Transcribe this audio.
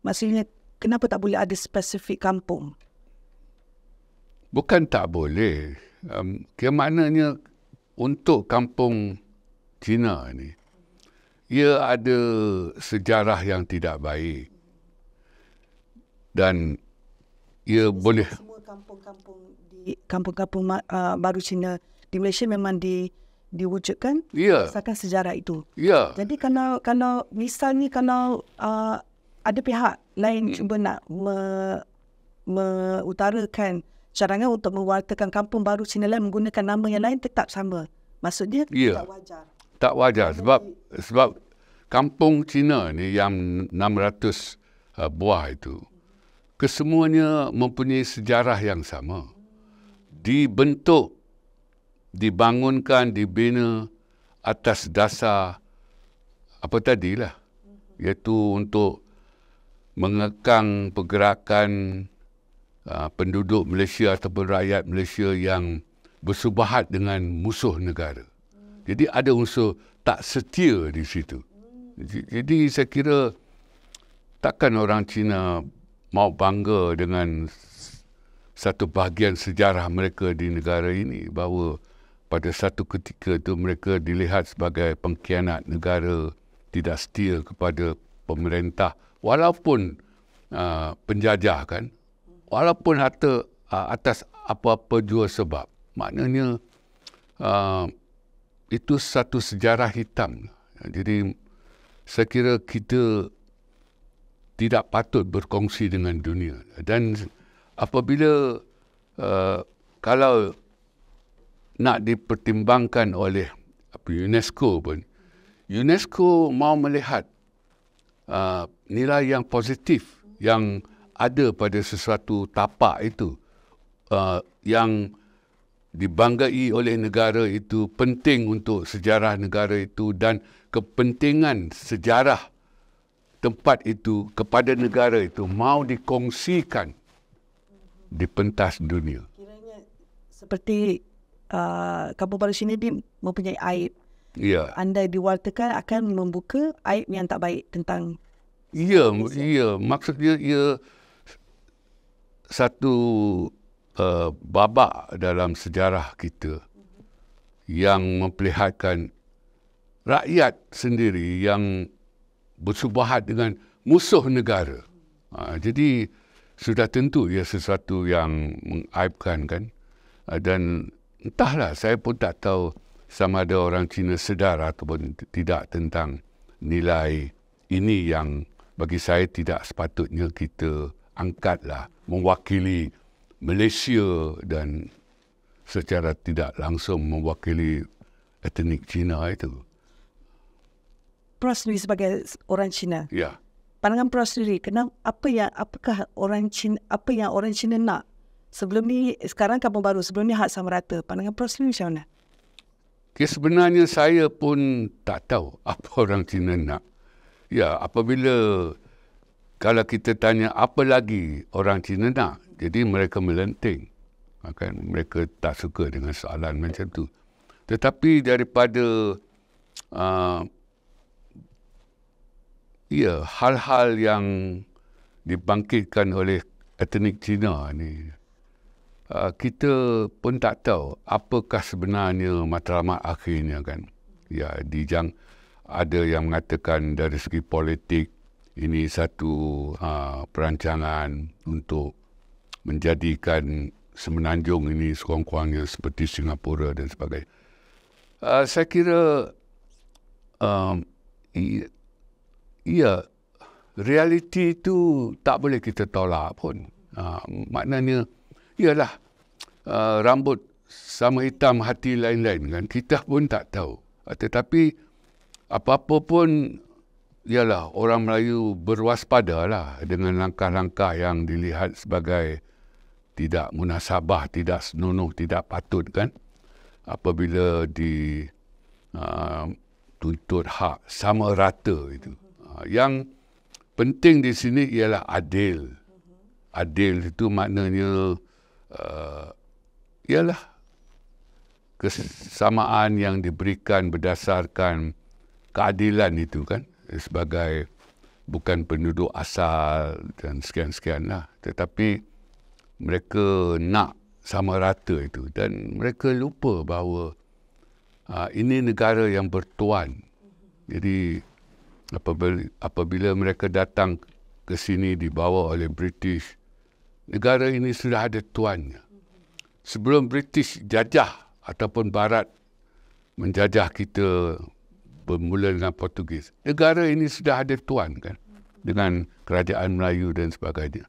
Maksudnya, kenapa tak boleh ada spesifik kampung? Bukan tak boleh. Maknanya untuk kampung Cina ni, ia ada sejarah yang tidak baik. Dan ia boleh... Semua kampung-kampung baru Cina di Malaysia memang diwujudkan berdasarkan sejarah itu. Ya. Jadi kalau misalnya kalau ada pihak lain cuba nak mengutarakan cadangan untuk mewartakan kampung baru Cina lain menggunakan nama yang lain, tetap sama. Maksudnya tak wajar. Tak wajar sebab kampung Cina ni yang 600 buah itu, kesemuanya mempunyai sejarah yang sama. Dibentuk, dibangunkan, dibina atas dasar apa tadilah, iaitu untuk mengekang pergerakan penduduk Malaysia ataupun rakyat Malaysia yang bersubahat dengan musuh negara. Jadi ada unsur tak setia di situ. Jadi saya kira takkan orang Cina mau bangga dengan satu bahagian sejarah mereka di negara ini, bahawa pada satu ketika itu mereka dilihat sebagai pengkhianat negara, tidak setia kepada pemerintah, walaupun penjajah kan, walaupun atas apa-apa jua sebab. Maknanya itu satu sejarah hitam. Jadi saya kira kita tidak patut berkongsi dengan dunia. Dan apabila kalau nak dipertimbangkan oleh UNESCO pun, UNESCO mau melihat nilai yang positif yang ada pada sesuatu tapak itu, yang dibanggai oleh negara itu, penting untuk sejarah negara itu dan kepentingan sejarah tempat itu kepada negara itu mau dikongsikan di pentas dunia. Kiranya seperti kampung baru Cina ni mempunyai aib. Ya. Anda diwartakan akan membuka aib yang tak baik tentang... Ya. Maksudnya ia satu babak dalam sejarah kita yang memperlihatkan rakyat sendiri yang bersubahat dengan musuh negara. Jadi sudah tentu ia sesuatu yang mengaibkan kan. Dan entahlah, saya pun tak tahu sama ada orang Cina sedar ataupun tidak tentang nilai ini yang bagi saya tidak sepatutnya kita angkatlah mewakili Malaysia dan secara tidak langsung mewakili etnik Cina itu. Prof sendiri sebagai orang Cina. Ya. Pandangan Prof sendiri, apakah orang Cina nak? Sebelum ni, sekarang kampung baru, sebelum ni hak sama rata. Pandangan Prof sendiri macam mana? Sebenarnya saya pun tak tahu apa orang Cina nak. Ya, apabila kalau kita tanya apa lagi orang Cina nak, jadi mereka melenting. Kan? Mereka tak suka dengan soalan macam tu. Tetapi daripada hal-hal yang dibangkitkan oleh etnik Cina ni, kita pun tak tahu apakah sebenarnya matlamat akhirnya kan. Ya, ada yang mengatakan dari segi politik ini satu perancangan untuk menjadikan Semenanjung ini sekurang-kurangnya seperti Singapura dan sebagainya. Saya kira realiti itu tak boleh kita tolak pun. Maknanya ialah rambut sama hitam hati lain-lain kan. Kita pun tak tahu. Tetapi apa-apa pun ialah orang Melayu berwaspadalah dengan langkah-langkah yang dilihat sebagai tidak munasabah, tidak senonoh, tidak patut kan. Apabila dituntut hak sama rata itu. Yang penting di sini ialah adil. Adil itu maknanya ialah kesamaan yang diberikan berdasarkan keadilan itu kan, sebagai bukan penduduk asal dan sekian-sekian lah. Tetapi mereka nak sama rata itu dan mereka lupa bahawa ini negara yang bertuan. Jadi apabila mereka datang ke sini dibawa oleh British, negara ini sudah ada tuannya. Sebelum British jajah ataupun Barat menjajah kita bermula dengan Portugis, negara ini sudah ada tuan kan, dengan kerajaan Melayu dan sebagainya.